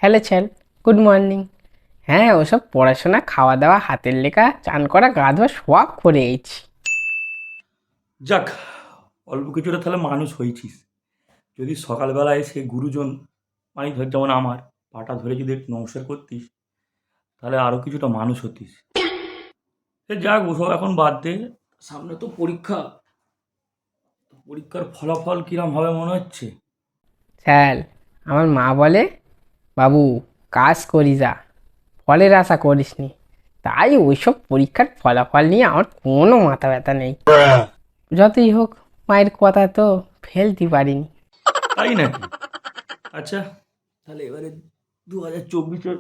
Hello sir, good morning. হ্যাঁ, ওসব পড়াশোনা, খাওয়া দাওয়া, হাতের লেখা, চান করা, গা ধোয়া সব করে এসেছি। যাক, অল্প কিছুটা তাহলে মানুষ হয়েছিস। যদি সকালবেলায় সে গুরুজন মানে ধর যেমন আমার পাটা ধরে যদি একটু নমস্কার করতিস, তাহলে আরও কিছুটা মানুষ হতিস। সে যাক, ওসব এখন বাদ দে। সামনে তো পরীক্ষা। পরীক্ষার ফলাফল কিরম হবে মনে হচ্ছে? স্যার, আমার মা বলে, বাবু কাজ করি যা, ফলের আশা করিস নি। তাই ওইসব পরীক্ষার ফলাফল নিয়ে আমার কোনো মাথা ব্যথা নেই। যতই হোক, মায়ের কথা তো ফেলতে পারিনি। তাই নাকি? আচ্ছা, তাহলে এবারে 2024-এর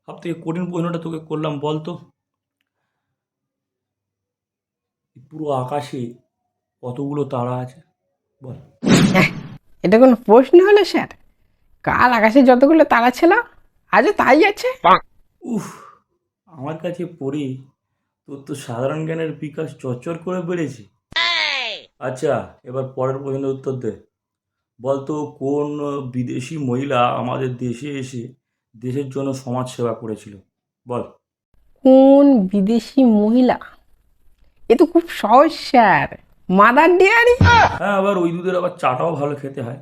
সব থেকে কঠিন প্রশ্নটা তোকে করলাম, বল তো, এই পুরো আকাশে কতগুলো তারা আছে? বল। হ্যাঁ, এটা কোনো প্রশ্ন হলো স্যার? কাল আকাশে যতগুলো তারা ছিল, আজও তাই আছে। উফ, আমার কাছে পড়ে তোর তো সাধারণ জ্ঞানের বিকাশ চচ্চর করে বেড়েছে। আচ্ছা, এবার পরের প্রশ্নের উত্তর দে। বলতো কোন বিদেশি মহিলা আমাদের দেশে এসে দেশের জন্য সমাজ সেবা করেছিল? বল। কোন বিদেশি মহিলা? এ তো খুব সহজ স্যার, মাদার ডেয়ারি। হ্যাঁ, আবার ওই দুধের আবার চাটাও ভালো খেতে হয়।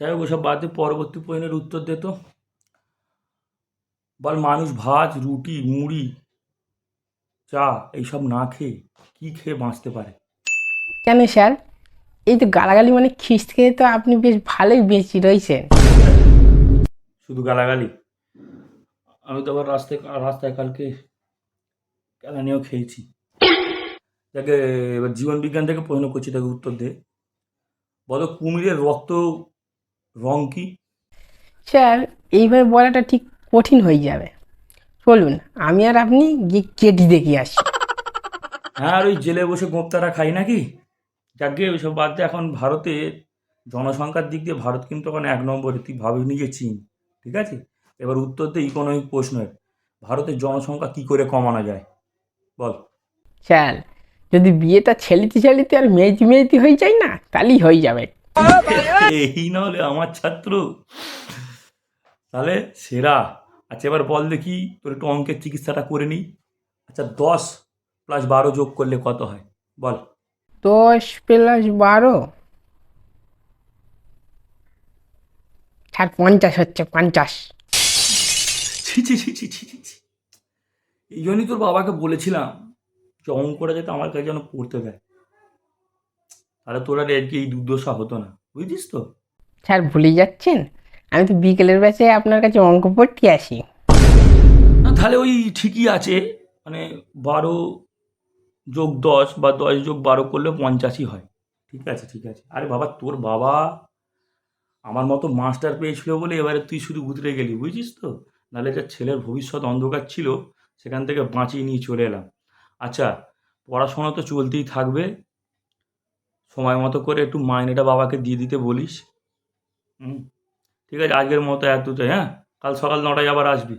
যাই হোক, ওসব বাদ দিয়ে পরবর্তী প্রশ্নের উত্তর দে তো। বল, মানুষ ভাত, রুটি, মুড়ি, চা এইসব না খেয়ে কি খেয়ে বাঁচতে পারে? কেন স্যার? এই তো গালাগালি মানে খিস্ত খেয়ে তো আপনি বেশ ভালোই বেঁচে রয়েছেন। শুধু গালাগালি? আমি তো আবার রাস্তায় রাস্তায় কালকে কেলানিও খেয়েছি। তাকে এবার জীবন বিজ্ঞান থেকে প্রশ্ন করছি, তাকে উত্তর দে। বলো, কুমিরের রক্ত রং কি? স্যার, এইভাবে বলাটা ঠিক কঠিন হয়ে যাবে। চলুন, আমি আর আপনি গিয়ে কেটি দেখে আসি। হ্যাঁ, আর ওই জেলে বসে গোঁপ্তারা খাই নাকি? যাকে ওইসব বাদ দিয়ে, এখন ভারতে জনসংখ্যার দিক দিয়ে ভারত কিন্তু এখন 1 নম্বরে, তুই ভাবিনি যে চীন। ঠিক আছে, এবার উত্তর দে ইকোনমিক প্রশ্নের। ভারতের জনসংখ্যা কি করে কমানো যায়? বল। স্যার, যদি বিয়েটা ছেলিতে ছেলিতে আর মেয়েটি মেয়েটি হয়ে যায় না, তাহলেই হয়ে যাবে। এই না হলে আমার ছাত্র, তাহলে সেরা। আচ্ছা, এবার বল দেখি, তোর একটু অঙ্কের চিকিৎসাটা করে নিই। আচ্ছা, 10 + 12 যোগ করলে কত হয়? বল। 10 + 12, স্যার 50 হচ্ছে, 50। ছি ছি ছি ছি ছি ছি ছি। এই জন্যই তোর বাবাকে বলেছিলাম যে অঙ্কটা যাতে আমার কাছে যেন পড়তে দেয়, তাহলে তোর আর আজকে এই দুর্দশা হতো না, বুঝছিস তো? স্যার ভুলে যাচ্ছেন, আমি তো বিকেলের ব্যাচে আপনার কাছে অঙ্ক পড়তে আসি। না, তাহলে ওই ঠিকই আছে। মানে 12+10 বা 10+12 করলে 85 হয়। ঠিক আছে, ঠিক আছে। আরে বাবা, তোর বাবা আমার মতো মাস্টার পেয়েছিল বলে এবারে তুই শুধু উতরে গেলি, বুঝছিস তো? নাহলে যে ছেলের ভবিষ্যৎ অন্ধকার ছিল, সেখান থেকে বাঁচিয়ে নিয়ে চলে এলাম। আচ্ছা, পড়াশোনা তো চলতেই থাকবে। সময় মতো করে একটু মাইনেটা বাবাকে দিয়ে দিতে বলিস। হুম, ঠিক আছে, আজকের মতো এতটাই। হ্যাঁ, কাল সকাল 9টায় আবার আসবি।